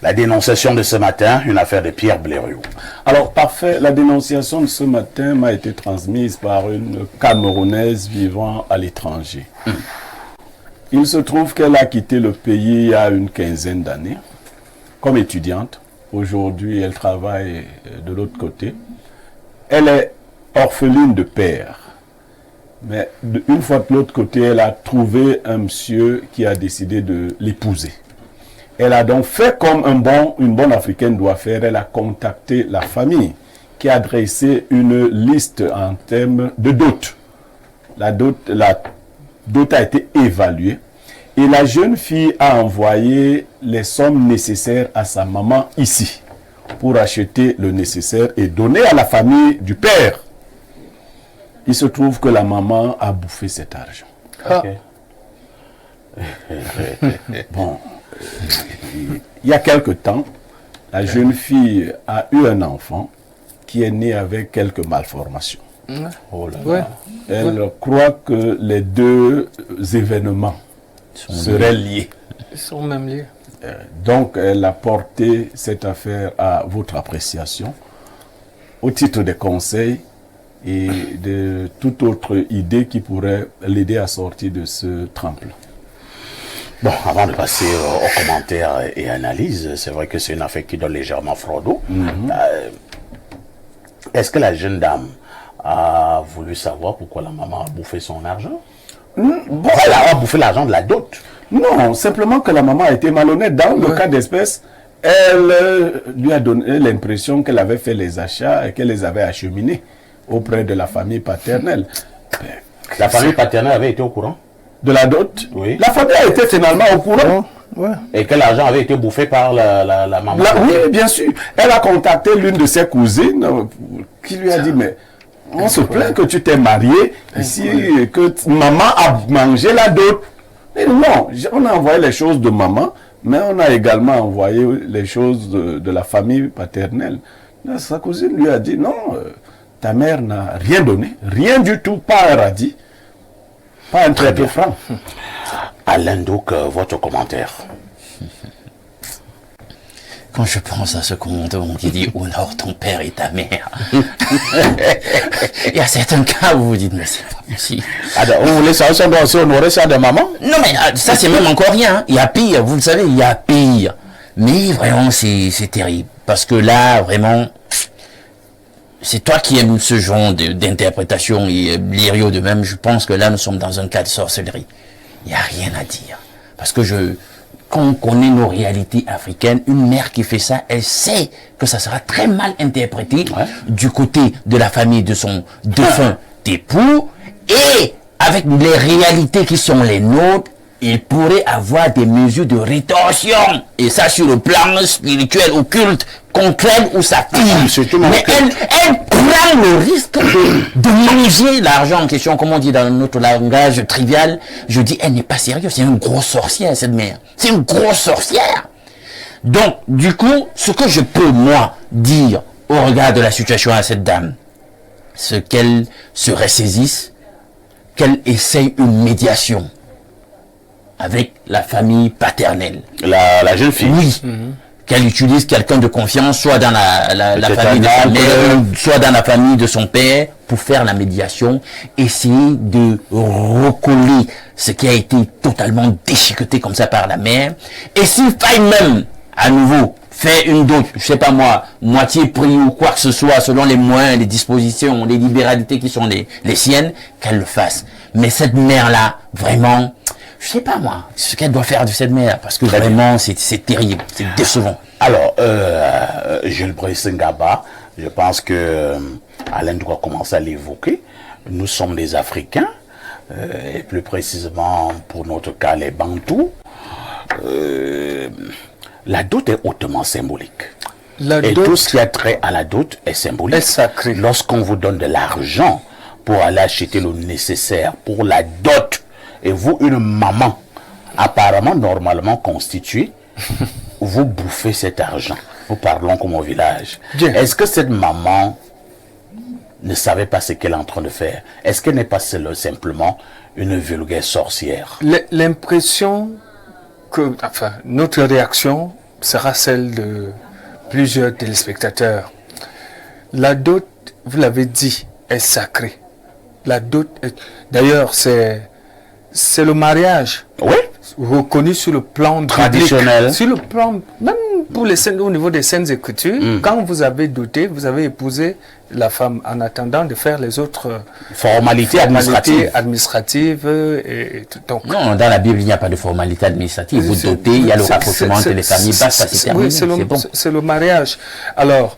La dénonciation de ce matin, une affaire de Pierre Blériot. Alors, parfait, la dénonciation de ce matin m'a été transmise par une Camerounaise vivant à l'étranger. Il se trouve qu'elle a quitté le pays il y a une quinzaine d'années, comme étudiante. Aujourd'hui, elle travaille de l'autre côté. Elle est orpheline de père. Mais une fois de l'autre côté, elle a trouvé un monsieur qui a décidé de l'épouser. Elle a donc fait comme une bonne Africaine doit faire. Elle a contacté la famille qui a dressé une liste en termes de dot. La dot a été évaluée et la jeune fille a envoyé les sommes nécessaires à sa maman ici pour acheter le nécessaire et donner à la famille du père. Il se trouve que la maman a bouffé cet argent. Okay. Bon. Il y a quelque temps, la jeune fille a eu un enfant qui est né avec quelques malformations. Oh là là. Elle croit que les deux événements seraient liés. Ils sont même liés. Donc, elle a porté cette affaire à votre appréciation au titre des conseils et de toute autre idée qui pourrait l'aider à sortir de ce tremplin. Bon, avant de passer aux commentaires et analyses, c'est vrai que c'est une affaire qui donne légèrement froid d'eau. Est-ce que la jeune dame a voulu savoir pourquoi la maman a bouffé son argent? Pourquoi elle a bouffé l'argent de la dot? Non, simplement que la maman a été malhonnête. Dans le cas d'espèce, elle lui a donné l'impression qu'elle avait fait les achats et qu'elle les avait acheminés auprès de la famille paternelle. La famille paternelle avait été au courant de la dot? Oui. La famille a été finalement au courant. Et que l'argent avait été bouffé par la maman? Oui, bien sûr. Elle a contacté l'une de ses cousines qui lui a dit, mais on se plaint que tu t'es marié ici, que maman a mangé la dot. Mais non, on a envoyé les choses de maman, mais on a également envoyé les choses de la famille paternelle. Là, sa cousine lui a dit, non, ta mère n'a rien donné, rien du tout, pas un radis, pas un traité franc. Alain Douk, votre commentaire. Quand je pense à ce commandement qui dit « honore ton père et ta mère », il y a certains cas où vous vous dites « mais c'est pas possible ». Alors, vous voulez savoir si on doit aussi honorer ça de maman? Non mais ça c'est même encore rien, hein. Il y a pire, vous le savez, il y a pire. Mais vraiment c'est terrible, parce que là vraiment, c'est toi qui aimes ce genre d'interprétation, et Blériot de même, je pense que là nous sommes dans un cas de sorcellerie. Il n'y a rien à dire, parce que quand on connaît nos réalités africaines, une mère qui fait ça, elle sait que ça sera très mal interprété du côté de la famille de son défunt époux, et avec les réalités qui sont les nôtres, il pourrait avoir des mesures de rétorsion, et ça sur le plan spirituel, occulte, concret où ça tire. Mais elle prend le risque de manger l'argent en question, comme on dit dans notre langage trivial. Je dis, elle n'est pas sérieuse, c'est une grosse sorcière cette mère. C'est une grosse sorcière. Donc, du coup, ce que je peux, moi, dire au regard de la situation à cette dame, c'est qu'elle se ressaisisse, qu'elle essaye une médiation avec la famille paternelle. La jeune fille? Oui. Qu'elle utilise quelqu'un de confiance, soit dans la famille de sa mère, soit dans la famille de son père, pour faire la médiation, essayer de recoller ce qui a été totalement déchiqueté comme ça par la mère, et s'il faille même, à nouveau, faire une dot, je sais pas moi, moitié prix ou quoi que ce soit, selon les moyens, les dispositions, les libéralités qui sont les siennes, qu'elle le fasse. Mais cette mère-là, vraiment, je sais pas moi, ce qu'elle doit faire de cette mère, parce que vraiment c'est terrible, c'est décevant. Alors, Jules Brice Ngaba, je pense que Alain doit commencer à l'évoquer. Nous sommes des Africains, et plus précisément pour notre cas les Bantous. La dot est hautement symbolique. Tout ce qui a trait à la dot est symbolique. Est sacré. Lorsqu'on vous donne de l'argent pour aller acheter le nécessaire pour la dot, et vous, une maman, apparemment normalement constituée, vous bouffez cet argent. Nous parlons comme au village. Est-ce que cette maman ne savait pas ce qu'elle est en train de faire? Est-ce qu'elle n'est pas simplement une vulgaire sorcière? L'impression que, enfin, notre réaction sera celle de plusieurs téléspectateurs. La dot, vous l'avez dit, est sacrée. La dot, d'ailleurs, c'est le mariage. Oui. Reconnu sur le plan Traditionnel. biblique, sur le plan, même pour les scènes, au niveau des scènes écritures, quand vous avez doté, vous avez épousé la femme en attendant de faire les autres Formalités administratives et tout. Donc, Non, dans la Bible, il n'y a pas de formalité administrative. Vous dotez, il y a le rapprochement entre les familles, basta, c'est terminé. Oui, c'est bon. c'est le mariage. Alors,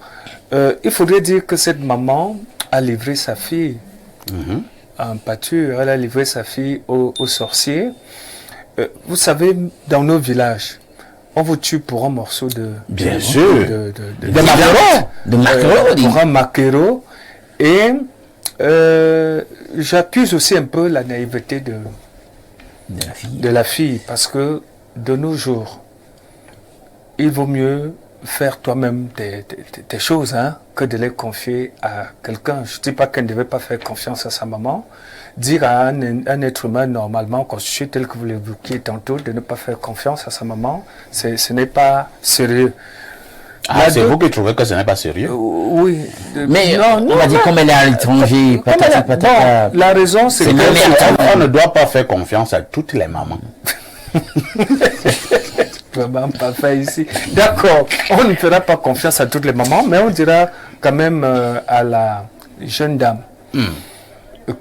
il faudrait dire que cette maman a livré sa fille en pâture, elle a livré sa fille aux sorciers. Vous savez, dans nos villages, on vous tue pour un morceau de... Bien sûr. De maquereau. De maquereau, pour un maquereau. Et j'accuse aussi un peu la naïveté de la fille. Parce que de nos jours, il vaut mieux faire toi-même tes choses que de les confier à quelqu'un. Je ne dis pas qu'elle ne devait pas faire confiance à sa maman. Dire à un être humain normalement constitué tel que vous l'évoquiez tantôt de ne pas faire confiance à sa maman, ce n'est pas sérieux. Ah, c'est vous qui trouvez que ce n'est pas sérieux? Oui. Mais on a dit comme elle est à l'étranger, patati patata. Bon, la raison, c'est On ne doit pas faire confiance à toutes les mamans. Vraiment pas fait ici. D'accord, on ne fera pas confiance à toutes les mamans, mais on dira quand même à la jeune dame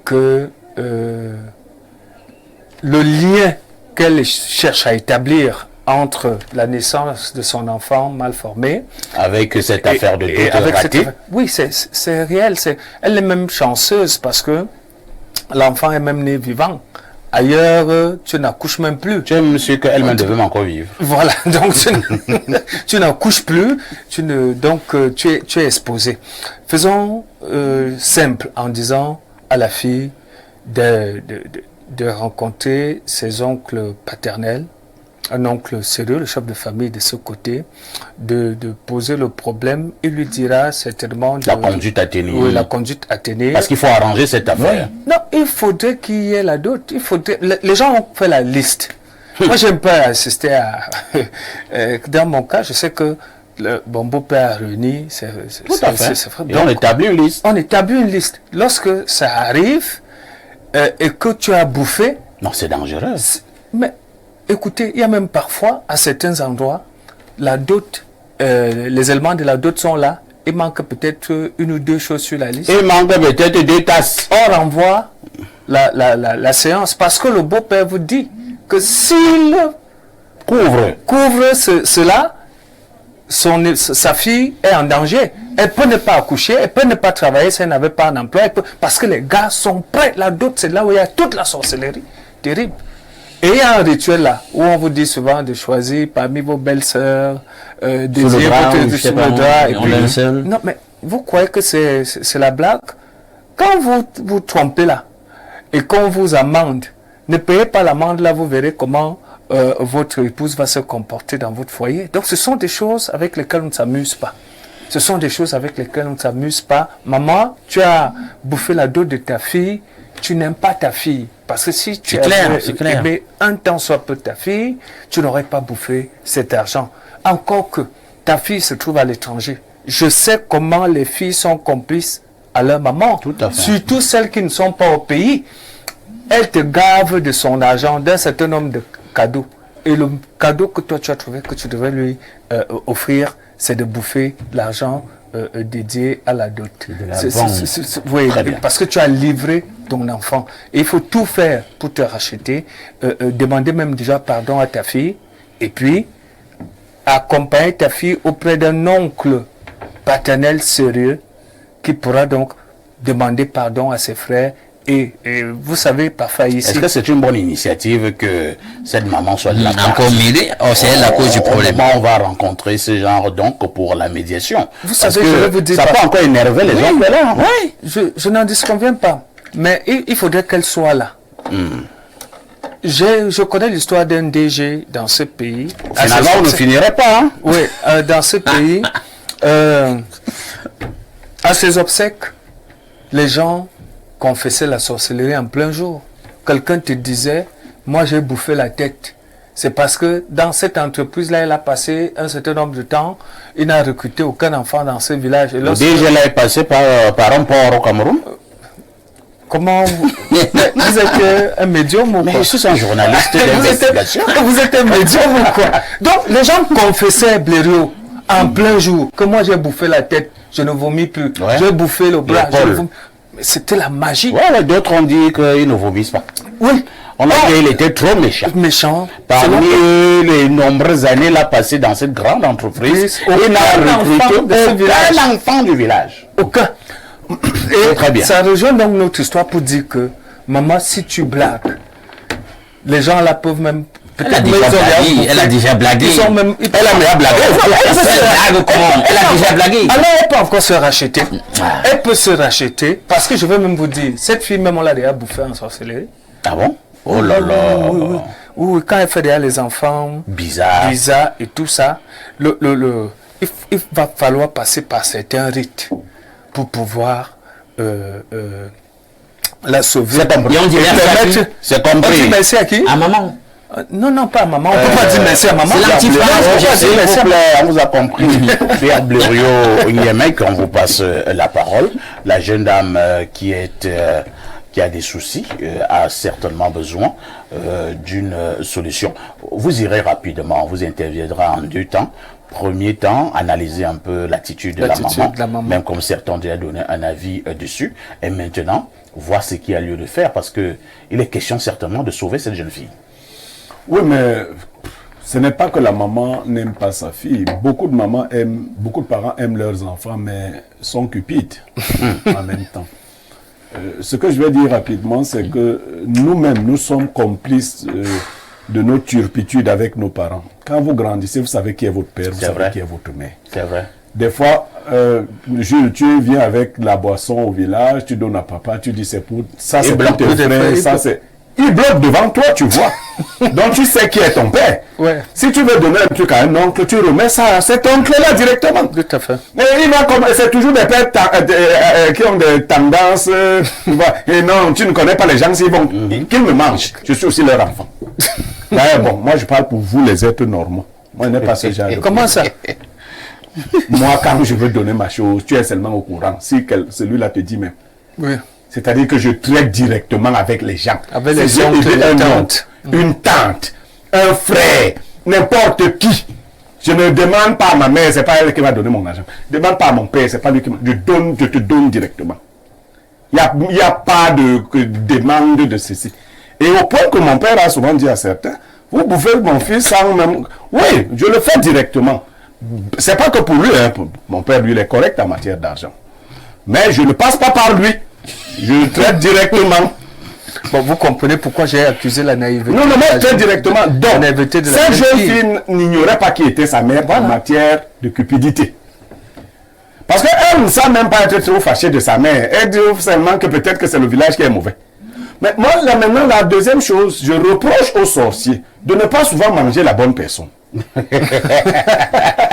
que le lien qu'elle cherche à établir entre la naissance de son enfant mal formé avec cette affaire de dot ratée. Oui, c'est réel. Elle est même chanceuse parce que l'enfant est même né vivant. Ailleurs, tu n'accouches même plus. Tu es monsieur qu'elle-même devait encore vivre. Voilà, donc tu n'accouches plus, donc tu es exposé. Faisons simple en disant à la fille de rencontrer ses oncles paternels, un oncle sérieux, le chef de famille de ce côté, de poser le problème, il lui dira certainement... La conduite à tenir. Oui, la conduite à tenir. Parce qu'il faut arranger cette affaire. Non, il faudrait qu'il y ait la dot. Les gens ont fait la liste. Moi, j'aime pas assister à... dans mon cas, je sais que mon beau-père a réuni... Tout à fait. Et on établit une liste. On établit une liste. Lorsque ça arrive et que tu as bouffé... Non, c'est dangereux. Mais... Écoutez, il y a même parfois, à certains endroits, la dot, les éléments de la dot sont là. Il manque peut-être une ou deux choses sur la liste. Il manque peut-être 2 tasses. On renvoie la séance parce que le beau-père vous dit que s'il couvre cela, sa fille est en danger. Elle peut ne pas accoucher, elle peut ne pas travailler si elle n'avait pas un emploi. Parce que les gars sont prêts. La dot, c'est là où il y a toute la sorcellerie. Terrible. Et il y a un rituel là, où on vous dit souvent de choisir parmi vos belles-sœurs, désirer votre sur le drap, et puis... Non, mais vous croyez que c'est la blague? Quand vous vous trompez là, et qu'on vous amende, ne payez pas l'amende là, vous verrez comment votre épouse va se comporter dans votre foyer. Donc ce sont des choses avec lesquelles on ne s'amuse pas. Ce sont des choses avec lesquelles on ne s'amuse pas. Maman, tu as bouffé la dot de ta fille, tu n'aimes pas ta fille. Parce que si tu clair. aimé un temps soit peu ta fille, tu n'aurais pas bouffé cet argent. Encore que ta fille se trouve à l'étranger. Je sais comment les filles sont complices à leur maman. Tout à fait. Surtout celles qui ne sont pas au pays. Elles te gavent de son argent, d'un certain nombre de cadeaux. Et le cadeau que toi tu as trouvé que tu devrais lui offrir, c'est de bouffer l'argent dédié à la dot. Oui, parce que tu as livré ton enfant. Et il faut tout faire pour te racheter. Demander même déjà pardon à ta fille. Et puis, accompagner ta fille auprès d'un oncle paternel sérieux qui pourra donc demander pardon à ses frères. Et vous savez, parfois ici... Est-ce que c'est une bonne initiative que cette maman soit de la part? Encore m'aider, c'est elle la cause du problème. On va rencontrer ce genre donc pour la médiation. Vous savez, je vais vous dire... Ça peut encore énerver les gens là. Oui, je n'en disconviens pas. Mais il faudrait qu'elle soit là. Je connais l'histoire d'un DG dans ce pays. Finalement, on ne finirait pas. Hein? Oui, dans ce pays, à ses obsèques, les gens confessaient la sorcellerie en plein jour. Quelqu'un te disait, moi j'ai bouffé la tête c'est parce que dans cette entreprise-là, elle a passé un certain nombre de temps, il n'a recruté aucun enfant dans ce village. Et Le DG là est passé par un port au Cameroun. Comment vous êtes un médium ou quoi? Mais je suis un journaliste d'investigation. Vous êtes un médium ou quoi? Donc, les gens confessaient Blériot en plein jour que moi j'ai bouffé la tête, je ne vomis plus. Ouais. J'ai bouffé le bras, je L'épaule. ne vomis. Mais c'était la magie. Ouais, d'autres ont dit qu'ils ne vomissent pas. Oui. On a dit qu'il était trop méchant. Méchant. Parmi les nombreuses années là passées dans cette grande entreprise, il n'a Aucun enfant recruté de ce village. aucun enfant du village. Aucun. Et Très bien. ça rejoint donc notre histoire pour dire que, maman, si tu blagues, les gens là peuvent même... Elle a déjà blagué. Elle a déjà blagué. Ils sont même... Elle a déjà blagué. Elle blague comment? Elle a déjà blagué. Alors elle peut encore se racheter. Elle peut se racheter. Parce que je vais même vous dire, cette fille même on l'a déjà bouffée en sorcellerie. Ah bon? Oh là là. Oui, quand elle fait déjà les enfants Bizarre. et tout ça, il va falloir passer par certains rites pour pouvoir la sauver. C'est compris. Et on dit merci à qui? C'est On dit compris. merci à qui? À maman. Non, pas à maman. On ne peut pas dire merci à maman. c'est la petite phrase que j'ai S'il dit. vous plaît, on vous a compris. Pierre Blériot Niémé, qu'on vous passe la parole. La jeune dame qui a des soucis a certainement besoin d'une solution. Vous irez rapidement, vous interviendrez en 2 temps. Premier temps, analyser un peu l'attitude de la maman, même comme certains ont déjà donné un avis dessus. Et maintenant, voir ce qu'il y a lieu de faire, parce que il est question certainement de sauver cette jeune fille. Oui, mais ce n'est pas que la maman n'aime pas sa fille. Beaucoup de parents aiment leurs enfants, mais sont cupides en même temps. Ce que je vais dire rapidement, c'est que nous-mêmes, nous sommes complices de nos turpitudes avec nos parents. Quand vous grandissez, vous savez qui est votre père, vous savez qui est votre mère. C'est vrai. Des fois, Jules, tu viens avec la boisson au village, tu donnes à papa, tu dis c'est pour ça, c'est pour tes frères, ça c'est... Il bloque devant toi, tu vois. Donc tu sais qui est ton père. Ouais. Si tu veux donner un truc à un oncle, tu remets ça à cet oncle-là directement. Tout à fait. Mais il va comme c'est toujours des pères qui ont des tendances. Tu vois. Et non, tu ne connais pas les gens, s'ils vont qu'ils me mangent. Je suis aussi leur enfant. Mais bon, moi je parle pour vous les êtres normaux. Moi je n'ai pas ce genre de Comment ça? Moi quand je veux donner ma chose, tu es seulement au courant. Si celui-là te dit même. Oui. C'est-à-dire que je traite directement avec les gens. Avec les Si j'ai oncles, aidé les un tantes. oncle, une tante, un frère, n'importe qui. Je ne demande pas à ma mère, c'est pas elle qui va donner mon argent. Je ne demande pas à mon père, c'est pas lui qui je te donne directement. Il n'y a pas de demande de ceci. Et au point que mon père a souvent dit à certains, vous bouffez mon fils sans même... Oui, je le fais directement. C'est pas que pour lui, hein, mon père, lui, il est correct en matière d'argent. Mais je ne passe pas par lui. Je le traite directement. Bon, vous comprenez pourquoi j'ai accusé la naïveté. Non, moi je traite directement. Donc, cette jeune fille n'ignorait pas qui était sa mère en matière de cupidité. Parce qu'elle ne sait même pas être trop fâchée de sa mère. Elle dit seulement que peut-être que c'est le village qui est mauvais. Mais moi, là, maintenant, la deuxième chose, je reproche aux sorciers de ne pas souvent manger la bonne personne.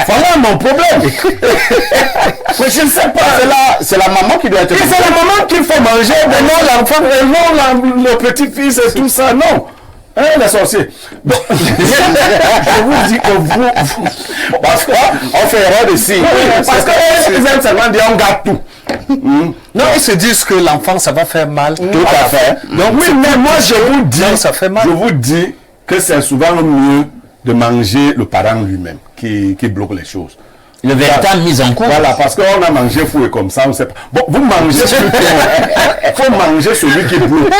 Voilà mon problème. Mais je ne sais pas. C'est la maman qui doit être... Et c'est la maman qu'il faut manger, mais non l'enfant, et non le petit-fils et tout ça, non. Hein, les sorciers. Donc, je vous dis que vous... Parce qu'on fait erreur ici. Parce qu'ils aiment seulement dire on garde tout. Non, ils se disent que l'enfant, ça va faire mal. Tout à fait. Donc oui, mais moi je vous dis, Non, ça fait mal. je vous dis que c'est souvent mieux de manger le parent lui-même qui bloque les choses. Le véritable mise en cause. Voilà, parce qu'on a mangé fou et comme ça, on sait pas. Bon, vous mangez plutôt. Il faut manger celui qui bloque.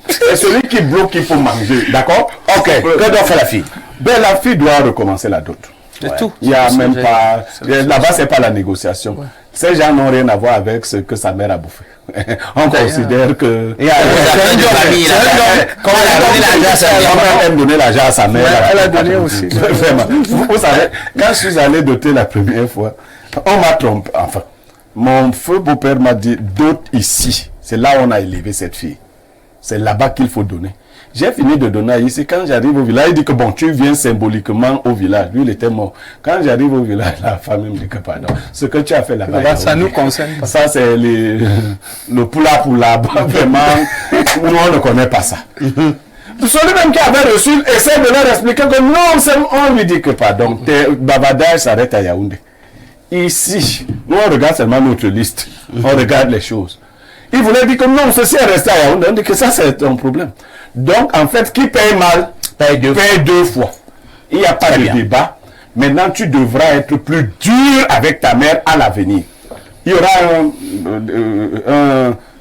C'est celui qui bloque qu'il faut manger. D'accord? Ok, que doit faire la fille? Ben, la fille doit recommencer la dot. C'est tout. Il n'y a même pas. Là-bas, c'est pas la négociation. Ouais. Ces gens n'ont rien à voir avec ce que sa mère a bouffé. On considère que. Il y a elle a donné l'argent à sa mère. Elle a donné aussi. Vraiment. Vous savez, quand je suis allé doter la première fois, on m'a trompé. Enfin, mon feu beau-père m'a dit dote ici. C'est là où on a élevé cette fille. C'est là-bas qu'il faut donner. J'ai fini de donner ici. Quand j'arrive au village, il dit que bon, tu viens symboliquement au village. Lui, il était mort. Quand j'arrive au village, la femme me dit que pardon. Ce que tu as fait là-bas. Ça nous concerne pas. Ça, c'est le poula. Vraiment, nous, on ne connaît pas ça. celui même qui avait reçu essaie de leur expliquer que non, on lui dit que pardon, tes bavardages s'arrêtent à Yaoundé. Ici, nous on regarde seulement notre liste, on regarde les choses. Il voulait dire que non, ceci est resté à Yaoundé, on dit que ça c'est un problème. Donc en fait, qui paye mal, paye deux fois. Il n'y a pas de débat. Maintenant, tu devras être plus dur avec ta mère à l'avenir. Il y aura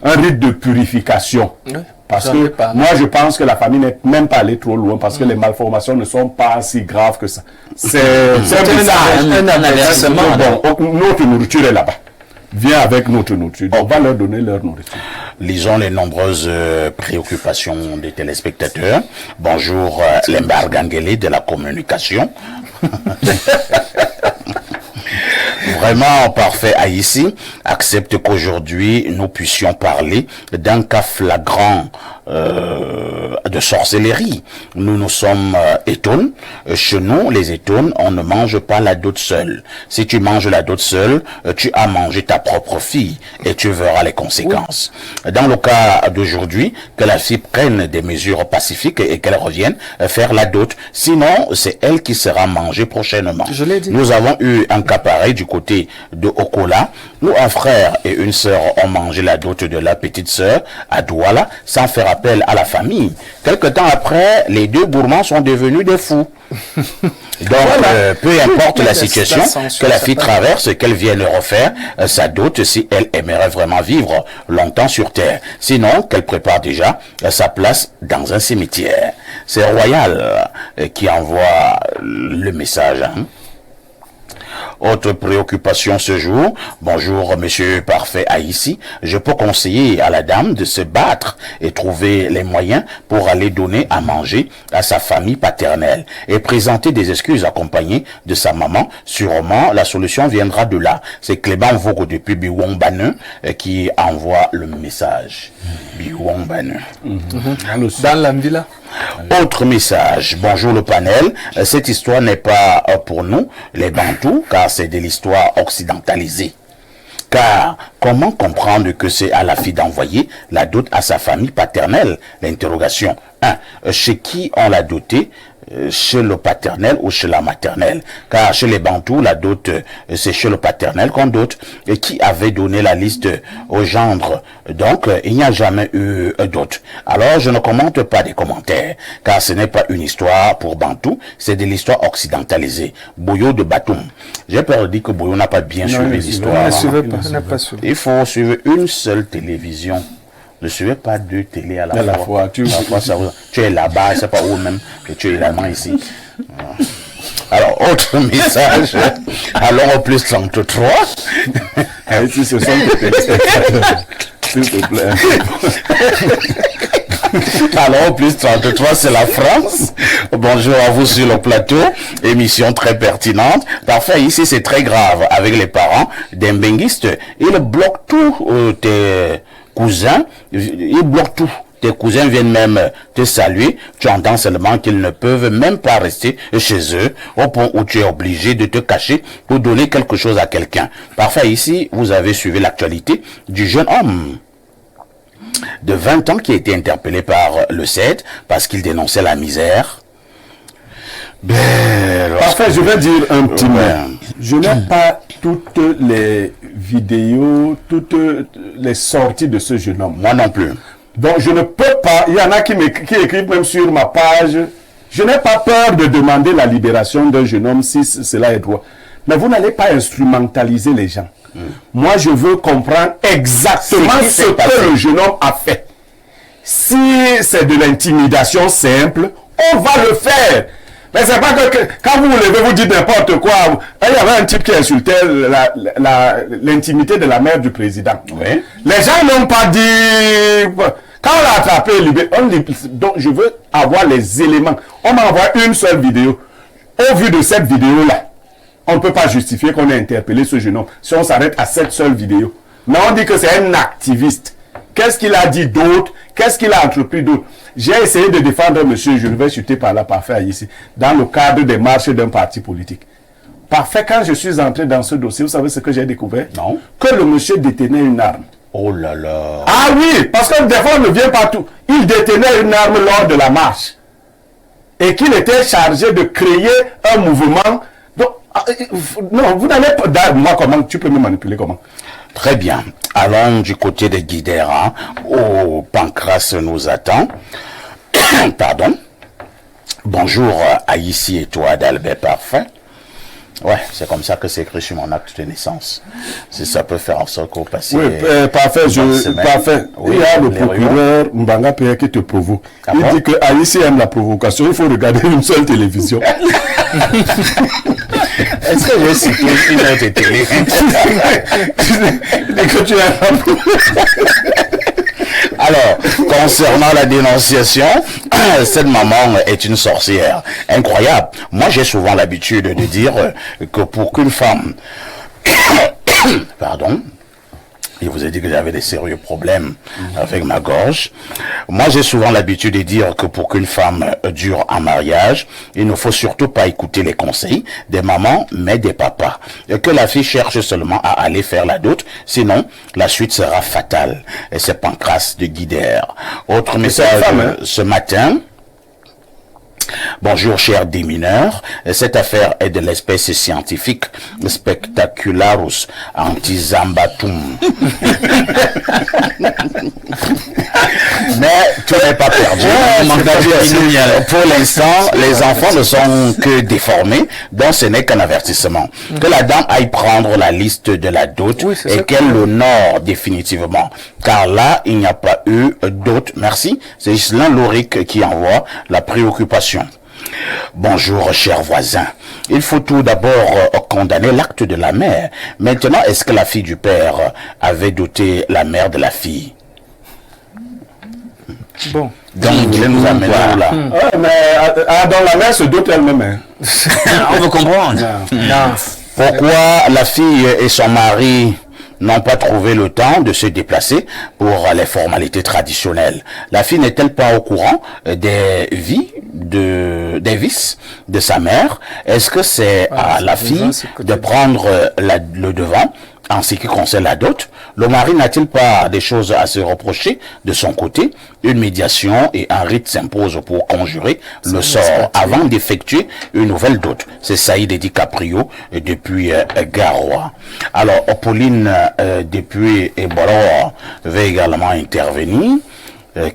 un rite de purification. Oui, parce que moi, je pense que la famille n'est même pas allée trop loin parce que les malformations ne sont pas si graves que ça. C'est un avertissement. Bon, notre nourriture est là-bas. Viens avec notre nourriture. On va leur donner leur nourriture. Lisons les nombreuses préoccupations des téléspectateurs. Bonjour, l'Embargangélé de la communication. Vraiment parfait Haïti accepte qu'aujourd'hui nous puissions parler d'un cas flagrant de sorcellerie. Nous sommes étones. Chez nous, les étones, on ne mange pas la dot seule. Si tu manges la dot seule, tu as mangé ta propre fille et tu verras les conséquences. Oui. Dans le cas d'aujourd'hui, que la fille prenne des mesures pacifiques et qu'elle revienne faire la dot. Sinon, c'est elle qui sera mangée prochainement. Je l'ai dit. Nous avons eu un cas pareil du côté de Okola, où un frère et une sœur ont mangé la dot de la petite sœur à Douala sans faire appel à la famille. Quelque temps après, les deux gourmands sont devenus des fous. Donc, voilà. Peu importe la situation que la fille traverse, qu'elle vienne refaire sa dot si elle aimerait vraiment vivre longtemps sur terre. Sinon, qu'elle prépare déjà sa place dans un cimetière. C'est Royal qui envoie le message. Hein. Autre préoccupation ce jour. Bonjour, monsieur Parfait Haïti. Je peux conseiller à la dame de se battre et trouver les moyens pour aller donner à manger à sa famille paternelle et présenter des excuses accompagnées de sa maman. Sûrement, la solution viendra de là. C'est Clément Vogo depuis Biwongbane qui envoie le message. Biwongbane. Dans l'Ambila. Autre message. Bonjour le panel. Cette histoire n'est pas pour nous, les Bantous, car c'est de l'histoire occidentalisée. Car comment comprendre que c'est à la fille d'envoyer la dot à sa famille paternelle? L'interrogation. 1. Chez qui on l'a dotée? Chez le paternel ou chez la maternelle? Car chez les Bantous, la dot, c'est chez le paternel qu'on dote. Et qui avait donné la liste au gendre? Donc, il n'y a jamais eu dot. Alors, je ne commente pas des commentaires, car ce n'est pas une histoire pour Bantou, c'est de l'histoire occidentalisée. Boyo de Batoum. J'ai peur de dire que Boyo n'a pas bien suivi l'histoire. Il faut suivre une seule télévision. Ne suivez pas deux télés à la fois. Tu es là-bas, c'est pas où même que tu es là-bas ici. Alors, autre message. Allons au plus 33. Si ce sont s'il te plaît. Alors, plus 33, c'est la France. Bonjour à vous sur le plateau. Émission très pertinente. Parfait, ici, c'est très grave avec les parents d'un benguiste. Ils bloquent tous tes cousins. Ils bloquent tout. Tes cousins viennent même te saluer. Tu entends seulement qu'ils ne peuvent même pas rester chez eux au point où tu es obligé de te cacher pour donner quelque chose à quelqu'un. Parfait, ici, vous avez suivi l'actualité du jeune homme de 20 ans qui a été interpellé par le CED parce qu'il dénonçait la misère. Parfait, je vais dire un petit mot. Je n'ai pas toutes les vidéos, toutes les sorties de ce jeune homme. Moi non plus. Donc je ne peux pas, il y en a qui écrivent même sur ma page, je n'ai pas peur de demander la libération d'un jeune homme si cela est droit. Mais vous n'allez pas instrumentaliser les gens. Moi, je veux comprendre exactement ce que le jeune homme a fait. Si c'est de l'intimidation simple, on va le faire. Mais c'est pas que quand vous vous levez, vous dites n'importe quoi. Il y avait un type qui insultait l'intimité de la mère du président. Oui. Les gens n'ont pas dit... Quand on l'a attrapé, donc je veux avoir les éléments. On m'envoie une seule vidéo. Au vu de cette vidéo-là, on ne peut pas justifier qu'on ait interpellé ce jeune homme si on s'arrête à cette seule vidéo. Mais on dit que c'est un activiste. Qu'est-ce qu'il a dit d'autre? Qu'est-ce qu'il a entrepris d'autre? J'ai essayé de défendre monsieur, je vais chuter par là, Parfait ici, dans le cadre des marches d'un parti politique. Parfait, quand je suis entré dans ce dossier, vous savez ce que j'ai découvert? Non. Que le monsieur détenait une arme. Oh là là. Ah oui, parce que des fois on ne vient pas tout. Il détenait une arme lors de la marche. et qu'il était chargé de créer un mouvement. Donc, non, vous n'allez pas... Moi, comment tu peux me manipuler, comment? Très bien. Allons du côté de Guidera, où Pancras nous attend. Pardon. Bonjour Aïssi et toi d'Albert Parfait. Ouais, c'est comme ça que c'est écrit sur mon acte de naissance. Si ça peut faire en sorte qu'au passé... Oui, parfait, parfait. Oui, il y a le procureur Mbanga Père qui te provoque. Il dit que Aïssi aime la provocation, il faut regarder une seule télévision. Est-ce que j'ai cité une autre télé? Dès que tu as... Alors, concernant la dénonciation, cette maman est une sorcière. Incroyable. Moi, j'ai souvent l'habitude de dire que pour qu'une femme... Pardon. Je vous ai dit que j'avais des sérieux problèmes avec ma gorge. Moi, j'ai souvent l'habitude de dire que pour qu'une femme dure en mariage, il ne faut surtout pas écouter les conseils des mamans, mais des papas. Et que la fille cherche seulement à aller faire la dot, sinon la suite sera fatale. Et c'est Pancras de Guidère. Autre message ce matin. Bonjour, chers démineurs. Cette affaire est de l'espèce scientifique Spectacularus Antizambatum. Mais tout n'est pas perdu. Pour l'instant, les enfants ne sont que déformés, donc ce n'est qu'un avertissement. Que la dame aille prendre la liste de la dot et qu'elle l'honore définitivement. Car là, il n'y a pas eu dot. Merci. C'est Islin Loric qui envoie la préoccupation. Bonjour, chers voisins. Il faut tout d'abord condamner l'acte de la mère. Maintenant, est-ce que la fille du père avait doté la mère de la fille? Bon. Donc, vous voulez nous amener là? Ouais, mais dans la mère se dote elle-même. Hein. On veut comprendre. Non. Pourquoi la fille et son mari n'ont pas trouvé le temps de se déplacer pour les formalités traditionnelles? La fille n'est-elle pas au courant des vices de sa mère? Est-ce que c'est à la fille de prendre le devant en ce qui concerne la dot? Le mari n'a-t-il pas des choses à se reprocher de son côté? Une médiation et un rite s'imposent pour conjurer le sort avant d'effectuer une nouvelle dot. C'est Saïd DiCaprio depuis Garoua. Alors, Pauline depuis Ebola va également intervenir.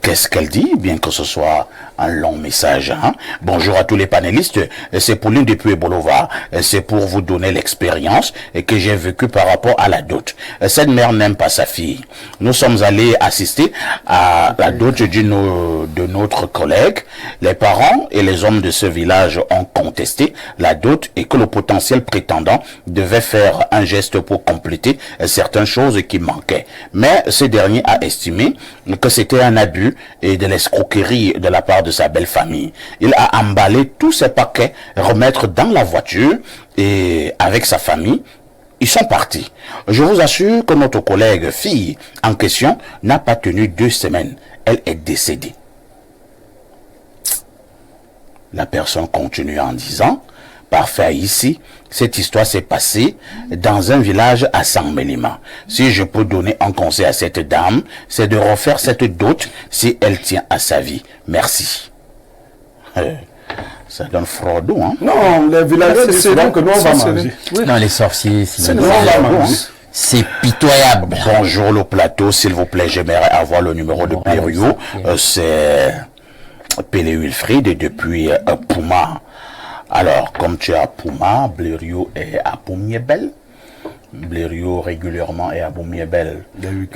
Qu'est-ce qu'elle dit, bien que ce soit un long message, hein? Bonjour à tous les panélistes, c'est Pauline depuis Bolova. C'est pour vous donner l'expérience que j'ai vécue par rapport à la dot. Cette mère n'aime pas sa fille. Nous sommes allés assister à la dot de notre collègue. Les parents et les hommes de ce village ont contesté la dot et que le potentiel prétendant devait faire un geste pour compléter certaines choses qui manquaient. Mais ce dernier a estimé que c'était un abus et de l'escroquerie de la part de sa belle famille. Il a emballé tous ses paquets, remettre dans la voiture et avec sa famille, ils sont partis. Je vous assure que notre collègue fille en question n'a pas tenu 2 semaines. Elle est décédée. La personne continue en disant: parfait, ici, cette histoire s'est passée dans un village à Saint-Mélima. Si je peux donner un conseil à cette dame, c'est de refaire cette dot si elle tient à sa vie. Merci. Ça donne froid, hein? Non, les villageois disent souvent que nous on va manger. Oui. Non, les sorciers, c'est Hein? pitoyable. Bonjour le plateau, s'il vous plaît, j'aimerais avoir le numéro de Blériot. C'est Pélé Wilfried depuis Pouma. Alors, comme tu es à Pouma, Blériot est à Poumiébel. Blériot régulièrement est à Poumiébel.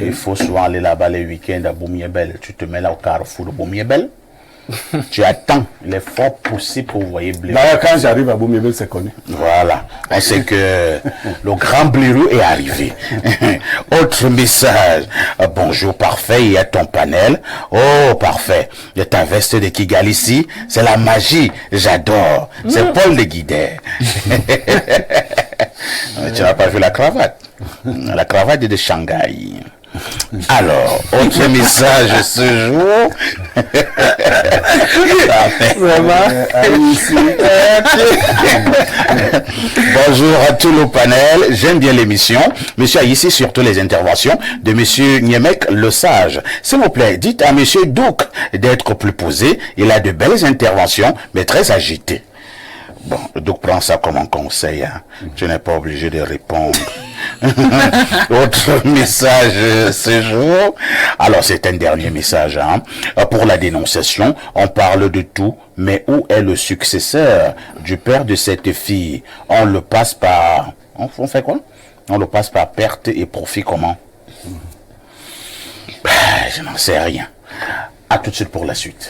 Il faut souvent aller là-bas les week-ends à Poumiébel. Tu te mets là au carrefour de Poumiébel. Tu attends, il est fort possible pour vous voyez Blériot. D'ailleurs, quand j'arrive à Boumiébel, c'est connu. Voilà, on sait que le grand Blériot est arrivé. Autre message. Bonjour, parfait, il y a ton panel. Oh, parfait. Il y a ta veste de Kigali ici. C'est la magie, j'adore. C'est Paul de Guidère. Tu n'as pas vu la cravate? La cravate est de Shanghai. Alors, autre message ce jour. Bonjour à tout le panel. J'aime bien l'émission. Monsieur ici surtout les interventions de Monsieur Niemek le Sage. S'il vous plaît, dites à Monsieur Douk d'être plus posé. Il a de belles interventions, mais très agité. Bon, Douk prend ça comme un conseil. Hein. Je n'ai pas obligé de répondre. Autre message ce jour. Alors c'est un dernier message. Hein. Pour la dénonciation, on parle de tout, mais où est le successeur du père de cette fille? On le passe par... On fait quoi? On le passe par perte et profit comment? Je n'en sais rien. À tout de suite pour la suite.